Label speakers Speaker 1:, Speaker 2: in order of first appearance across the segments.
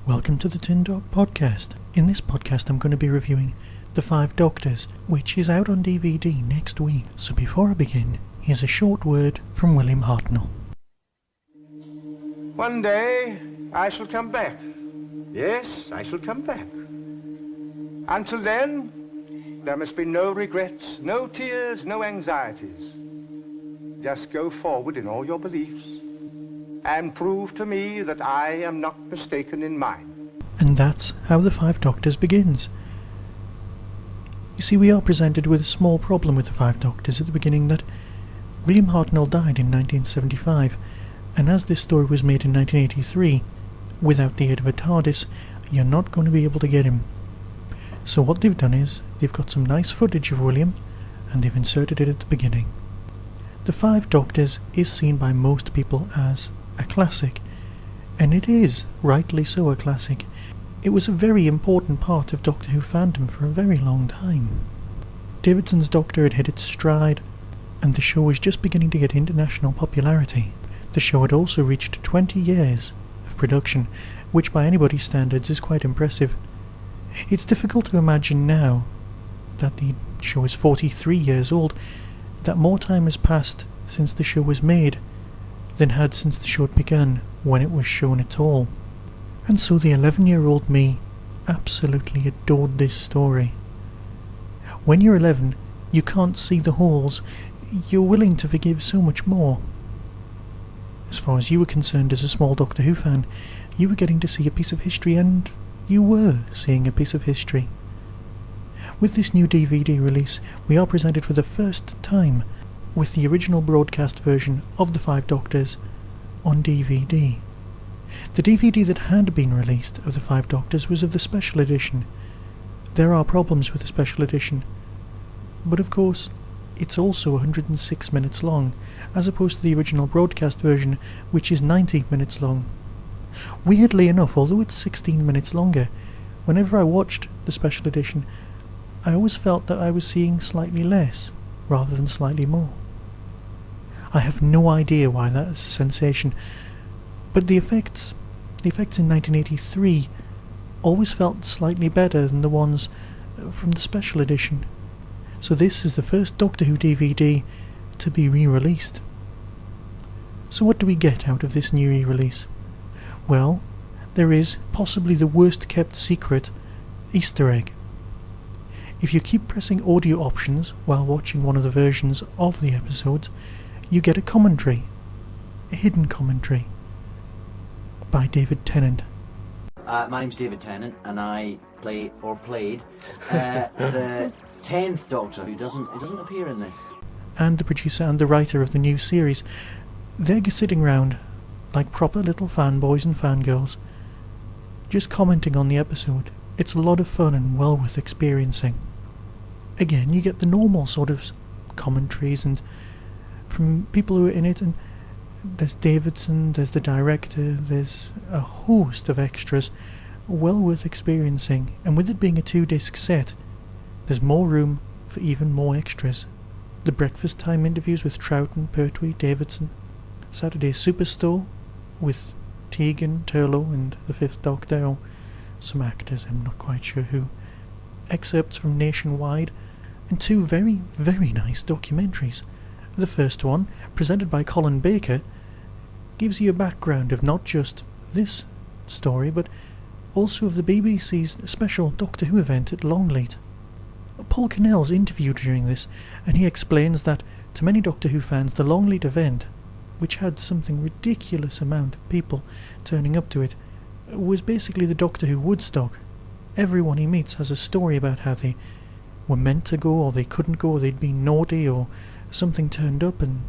Speaker 1: Welcome to the Tin Dog Podcast. In this podcast I'm going to be reviewing The Five Doctors, which is out on DVD next week. So before I begin, here's a short word from William Hartnell.
Speaker 2: One day I shall come back. Yes, I shall come back. Until then, there must be no regrets, no tears, no anxieties. Just go forward in all your beliefs and prove to me that I am not mistaken in mine.
Speaker 1: And that's how The Five Doctors begins. You see, we are presented with a small problem with The Five Doctors at the beginning, that William Hartnell died in 1975, and as this story was made in 1983, without the aid of a TARDIS, you're not going to be able to get him. So what they've done is, they've got some nice footage of William, and they've inserted it at the beginning. The Five Doctors is seen by most people as a classic, and it is, rightly so, a classic. It was a very important part of Doctor Who fandom for a very long time. Davidson's Doctor had hit its stride, and the show was just beginning to get international popularity. The show had also reached 20 years of production, which by anybody's standards is quite impressive. It's difficult to imagine now that the show is 43 years old, that more time has passed since the show was made than had since the show had begun, when it was shown at all. And so the 11-year-old me absolutely adored this story. When you're 11, you can't see the holes. You're willing to forgive so much more. As far as you were concerned as a small Doctor Who fan, you were getting to see a piece of history, and you were seeing a piece of history. With this new DVD release, we are presented for the first time with the original broadcast version of The Five Doctors on DVD. The DVD that had been released of The Five Doctors was of the special edition. There are problems with the special edition, but of course it's also 106 minutes long, as opposed to the original broadcast version, which is 90 minutes long. Weirdly enough, although it's 16 minutes longer, whenever I watched the special edition, I always felt that I was seeing slightly less, rather than slightly more. I have no idea why that is a sensation, but the effects in 1983 always felt slightly better than the ones from the special edition. So this is the first Doctor Who DVD to be re-released. So what do we get out of this new re-release? Well, there is possibly the worst kept secret Easter egg. If you keep pressing audio options while watching one of the versions of the episodes, you get a commentary, a hidden commentary, by David Tennant.
Speaker 3: My name's David Tennant, and I played the 10th Doctor, who doesn't appear in this.
Speaker 1: And the producer and the writer of the new series, they're sitting round like proper little fanboys and fangirls, just commenting on the episode. It's a lot of fun and well worth experiencing. Again, you get the normal sort of commentaries and from people who are in it, and there's Davidson, there's the director, there's a host of extras, well worth experiencing. And with it being a 2-disc set, there's more room for even more extras. The breakfast time interviews with Troughton, Pertwee, Davidson, Saturday's Superstore with Tegan, Turlough and the Fifth Doctor, or some actors, I'm not quite sure who, excerpts from Nationwide, and 2 very, very nice documentaries. The first one, presented by Colin Baker, gives you a background of not just this story, but also of the BBC's special Doctor Who event at Longleat. Paul Cannell's interviewed during this, and he explains that to many Doctor Who fans, the Longleat event, which had something ridiculous amount of people turning up to it, was basically the Doctor Who Woodstock. Everyone he meets has a story about how they were meant to go, or they couldn't go, or they'd been naughty, or something turned up and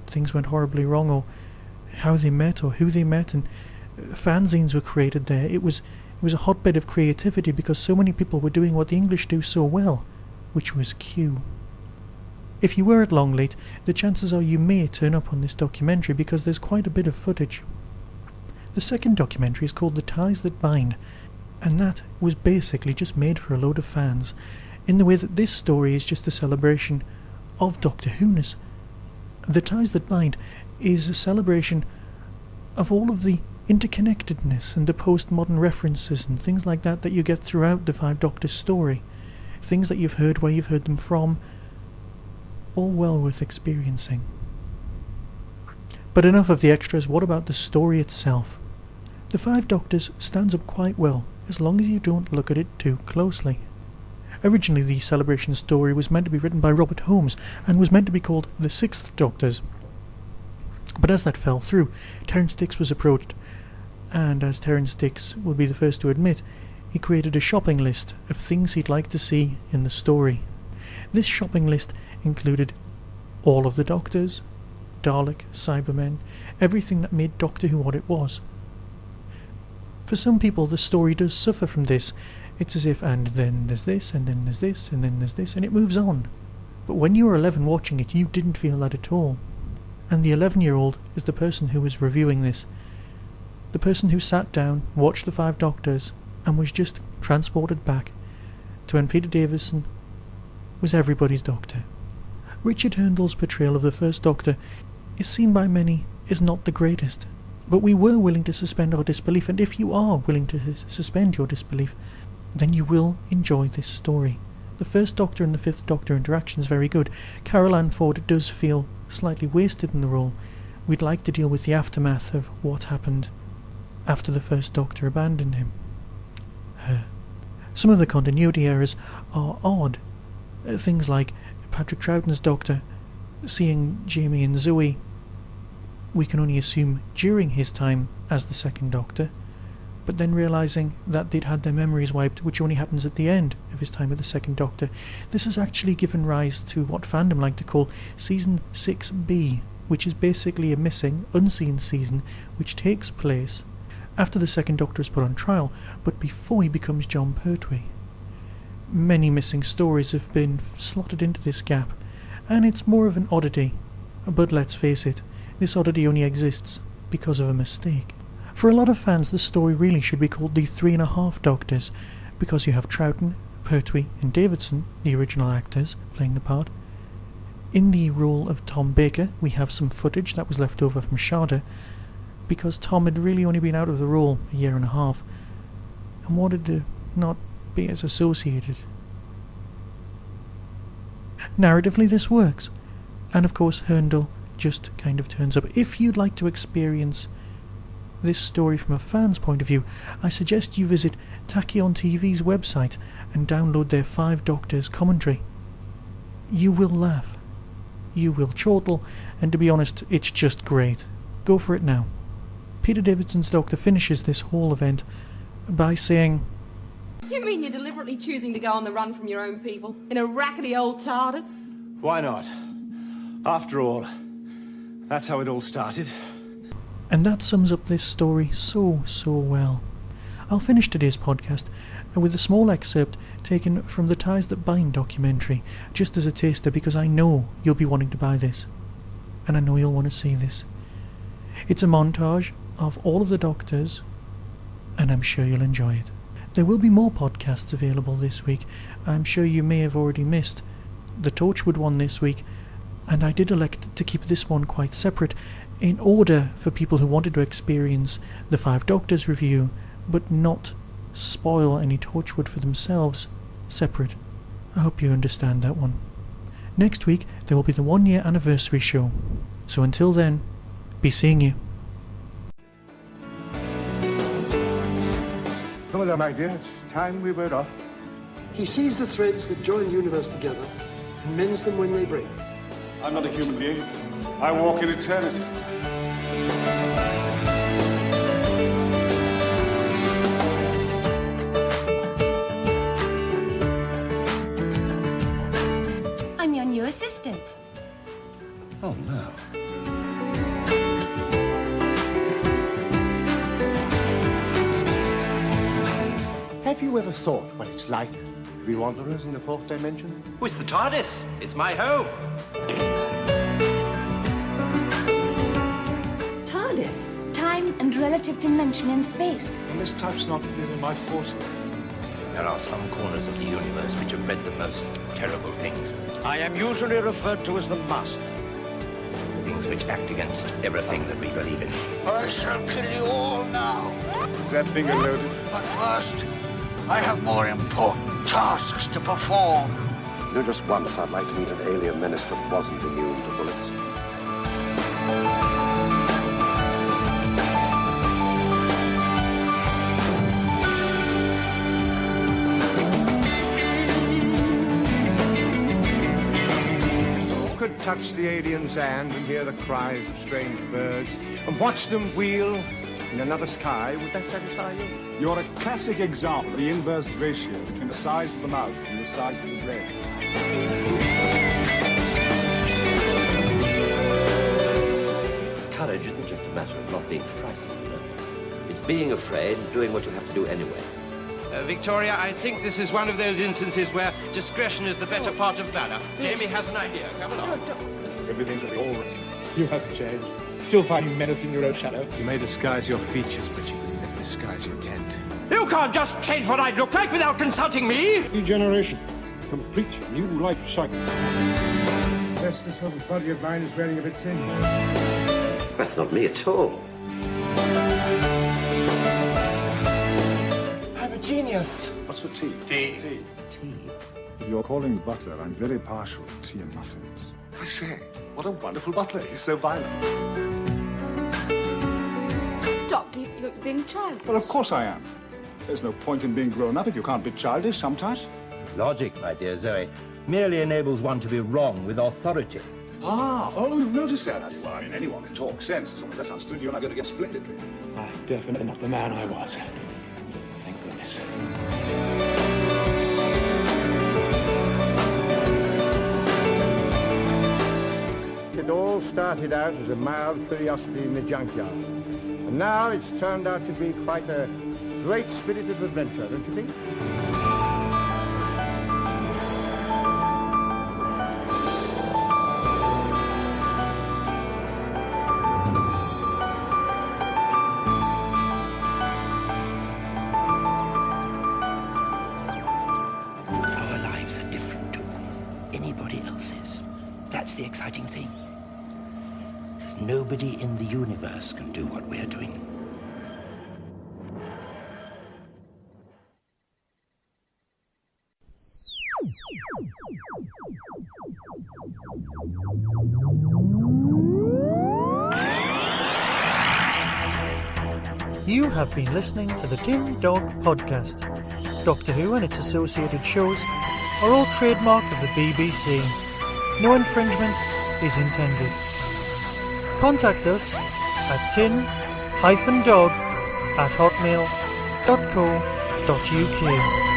Speaker 1: things went horribly wrong, or how they met or who they met, and fanzines were created there. It was a hotbed of creativity because so many people were doing what the English do so well, which was queue. If you were at Longleat, the chances are you may turn up on this documentary because there's quite a bit of footage. The second documentary is called The Ties That Bind, and that was basically just made for a load of fans, in the way that this story is just a celebration of Doctor Who-ness. The Ties That Bind is a celebration of all of the interconnectedness and the postmodern references and things like that that you get throughout the Five Doctors story. Things that you've heard, where you've heard them from, all well worth experiencing. But enough of the extras, what about the story itself? The Five Doctors stands up quite well, as long as you don't look at it too closely. Originally the celebration story was meant to be written by Robert Holmes, and was meant to be called The Sixth Doctors. But as that fell through, Terrance Dicks was approached, and as Terrance Dicks will be the first to admit, he created a shopping list of things he'd like to see in the story. This shopping list included all of the Doctors, Dalek, Cybermen, everything that made Doctor Who what it was. For some people the story does suffer from this. It's as if, and then there's this, and then there's this, and then there's this, and it moves on. But when you were 11 watching it, you didn't feel that at all. And the 11-year-old is the person who was reviewing this. The person who sat down, watched the Five Doctors, and was just transported back to when Peter Davison was everybody's Doctor. Richard Hurndall's portrayal of the First Doctor is seen by many as not the greatest, but we were willing to suspend our disbelief, and if you are willing to suspend your disbelief, then you will enjoy this story. The First Doctor and the Fifth Doctor interaction is very good. Carol Ann Ford does feel slightly wasted in the role. We'd like to deal with the aftermath of what happened after the First Doctor abandoned him. Her. Some of the continuity errors are odd. Things like Patrick Troughton's Doctor seeing Jamie and Zoe, we can only assume during his time as the Second Doctor, but then realising that they'd had their memories wiped, which only happens at the end of his time as the Second Doctor. This has actually given rise to what fandom like to call Season 6B, which is basically a missing, unseen season which takes place after the Second Doctor is put on trial, but before he becomes Jon Pertwee. Many missing stories have been slotted into this gap, and it's more of an oddity, but let's face it, this oddity only exists because of a mistake. For a lot of fans, the story really should be called The 3.5 Doctors, because you have Troughton, Pertwee and Davidson, the original actors, playing the part. In the role of Tom Baker, we have some footage that was left over from Shada, because Tom had really only been out of the role a year and a half, and wanted to not be as associated. Narratively this works, and of course Hurndall just kind of turns up. If you'd like to experience this story from a fan's point of view, I suggest you visit Tachyon TV's website and download their Five Doctors commentary. You will laugh, you will chortle, and to be honest, it's just great. Go for it now. Peter Davidson's Doctor finishes this whole event by saying,
Speaker 4: "You mean you're deliberately choosing to go on the run from your own people in a rackety old TARDIS?"
Speaker 5: Why not? After all, that's how it all started.
Speaker 1: And that sums up this story so well. I'll finish today's podcast with a small excerpt taken from the Ties That Bind documentary, just as a taster, because I know you'll be wanting to buy this, and I know you'll want to see this. It's a montage of all of the Doctors, and I'm sure you'll enjoy it. There will be more podcasts available this week. I'm sure you may have already missed the Torchwood one this week, and I did elect to keep this one quite separate in order for people who wanted to experience the Five Doctors review but not spoil any Torchwood for themselves separate. I hope you understand that one. Next week there will be the 1-year anniversary show, so until then, be seeing you.
Speaker 2: Come on, my dear. It's time we were off.
Speaker 6: He sees the threads that join the universe together and mends them when they break.
Speaker 5: I'm not a human being. I walk in eternity.
Speaker 7: your assistant.
Speaker 8: Oh, no.
Speaker 2: Have you ever thought what it's like to be wanderers in the fourth dimension?
Speaker 8: Who's the TARDIS? It's my home.
Speaker 7: TARDIS. Time and relative dimension in space.
Speaker 5: And this type's not really my forte.
Speaker 8: There are some corners of the universe which have bred the most terrible things. I am usually referred to as the Master. Things which act against everything that we believe in.
Speaker 9: I shall kill you all now.
Speaker 5: Is that finger loaded?
Speaker 9: But first, I have more important tasks to perform.
Speaker 10: You know, just once I'd like to meet an alien menace that wasn't immune to bullets.
Speaker 2: Could touch the alien's hand and hear the cries of strange birds and watch them wheel in another sky, would that satisfy you?
Speaker 5: You're a classic example of the inverse ratio between the size of the mouth and the size of the brain.
Speaker 8: Courage isn't just a matter of not being frightened, you know. It's being afraid and doing what you have to do anyway.
Speaker 11: Victoria, I think this is one of those instances where discretion is the better part of valor. Jamie has an idea. Come along.
Speaker 5: Everything's all written.
Speaker 12: You haven't changed. Still finding menace in your own shadow.
Speaker 5: You may disguise your features, but you can never disguise your intent.
Speaker 11: You can't just change what I look like without consulting me!
Speaker 6: New generation. Complete new life cycle.
Speaker 2: Yes, this whole body of mine is wearing a bit thin.
Speaker 8: That's not me at all.
Speaker 11: I'm a genius.
Speaker 5: What's for tea?
Speaker 9: Tea.
Speaker 5: Tea. If you're calling the butler, I'm very partial to tea and muffins.
Speaker 10: I say, what a wonderful butler. He's so violent.
Speaker 4: Doctor, you're being childish.
Speaker 5: Well, of course I am. There's no point in being grown up if you can't be childish sometimes.
Speaker 8: Logic, my dear Zoe, merely enables one to be wrong with authority.
Speaker 5: Oh, you've noticed that. Well, I mean, anyone can talk sense. As long as that's understood, you're not going to get splendidly.
Speaker 12: I'm definitely not the man I was. Thank goodness.
Speaker 2: It all started out as a mild curiosity in the junkyard. And now it's turned out to be quite a great spirited adventure, don't you think?
Speaker 8: Our lives are different to anybody else's. That's the exciting thing. Nobody in the universe can do what we're doing.
Speaker 1: You have been listening to the Tin Dog Podcast. Doctor Who and its associated shows are all trademark of the BBC. No infringement is intended. Contact us at tin-dog@hotmail.co.uk.